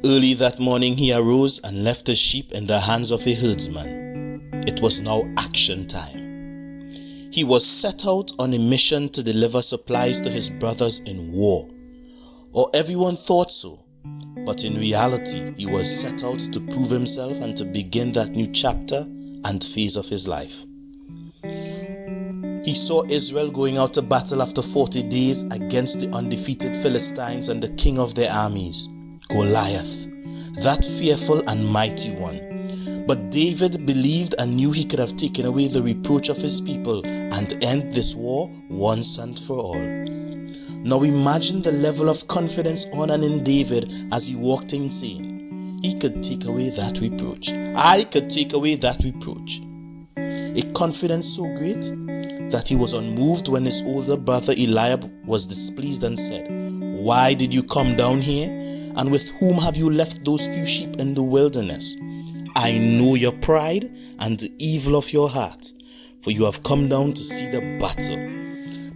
Early that morning he arose and left his sheep in the hands of a herdsman. It was now action time. He was set out on a mission to deliver supplies to his brothers in war. Or everyone thought so. But in reality, he was set out to prove himself and to begin that new chapter and phase of his life. He saw Israel going out to battle after 40 days against the undefeated Philistines and the king of their armies, Goliath, that fearful and mighty one. But David believed and knew he could have taken away the reproach of his people and end this war once and for all. Now imagine the level of confidence on and in David as he walked in saying, he could take away that reproach. I could take away that reproach. A confidence so great that he was unmoved when his older brother Eliab was displeased and said, "Why did you come down here? And with whom have you left those few sheep in the wilderness? I know your pride and the evil of your heart, for you have come down to see the battle."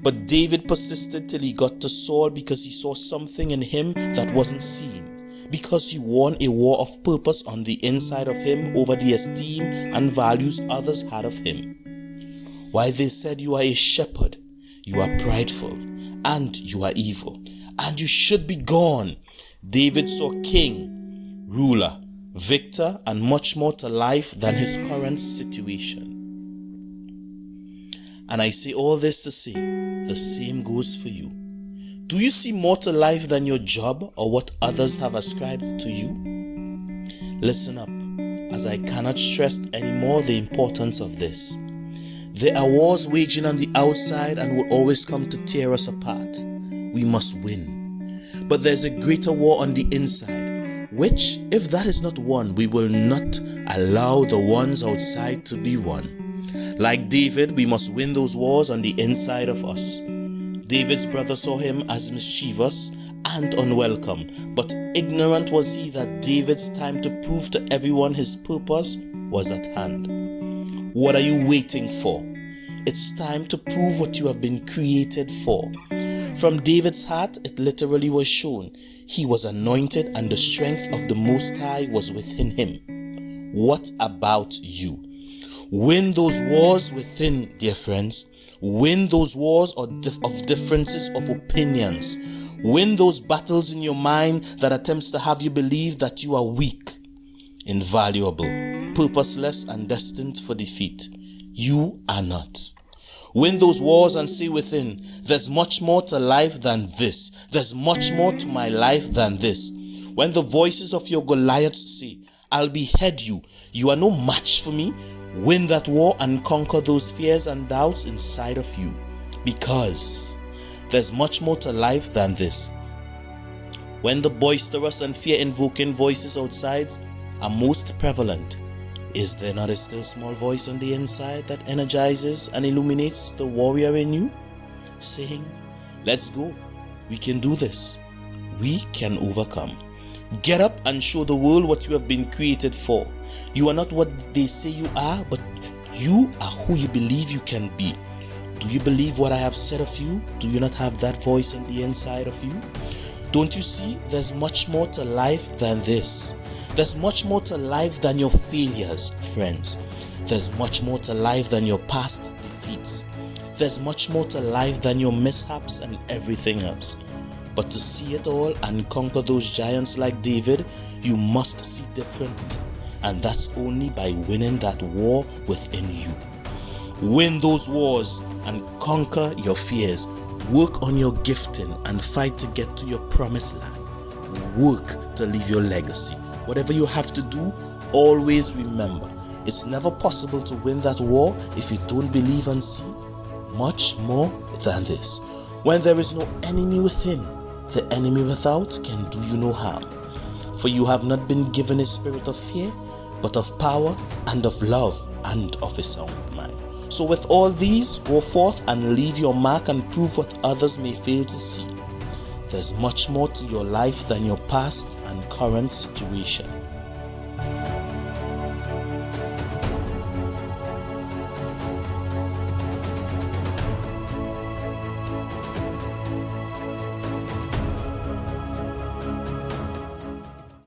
But David persisted till he got to Saul because he saw something in him that wasn't seen, because he won a war of purpose on the inside of him over the esteem and values others had of him. Why, they said, "You are a shepherd, you are prideful, and you are evil, and you should be gone." David saw king, ruler, victor, and much more to life than his current situation. And I say all this to say, the same goes for you. Do you see more to life than your job or what others have ascribed to you? Listen up, as I cannot stress anymore the importance of this. There are wars waging on the outside and will always come to tear us apart. We must win. But there's a greater war on the inside, which, if that is not won, we will not allow the ones outside to be won. Like David, we must win those wars on the inside of us. David's brother saw him as mischievous and unwelcome, but ignorant was he that David's time to prove to everyone his purpose was at hand. What are you waiting for? It's time to prove what you have been created for. From David's heart, it literally was shown. He was anointed and the strength of the Most High was within him. What about you? Win those wars within, dear friends. Win those wars of differences of opinions. Win those battles in your mind that attempts to have you believe that you are weak, invaluable, purposeless, and destined for defeat. You are not. Win those wars and say within, there's much more to life than this. There's much more to my life than this. When the voices of your Goliaths say, I'll behead you, you are no match for me. Win that war and conquer those fears and doubts inside of you, because there's much more to life than this. When the boisterous and fear-invoking voices outside are most prevalent, is there not a still small voice on the inside that energizes and illuminates the warrior in you, saying, let's go, we can do this, we can overcome. Get up and show the world what you have been created for. You are not what they say you are, but you are who you believe you can be. Do you believe what I have said of you? Do you not have that voice on the inside of you? Don't you see there's much more to life than this? There's much more to life than your failures, friends. There's much more to life than your past defeats. There's much more to life than your mishaps and everything else. But to see it all and conquer those giants like David, you must see differently. And that's only by winning that war within you. Win those wars and conquer your fears. Work on your gifting and fight to get to your promised land. Work to leave your legacy. Whatever you have to do, always remember, it's never possible to win that war if you don't believe and see much more than this. When there is no enemy within, the enemy without can do you no harm. For you have not been given a spirit of fear, but of power and of love and of a sound mind. So with all these, go forth and leave your mark and prove what others may fail to see. There's much more to your life than your past and current situation.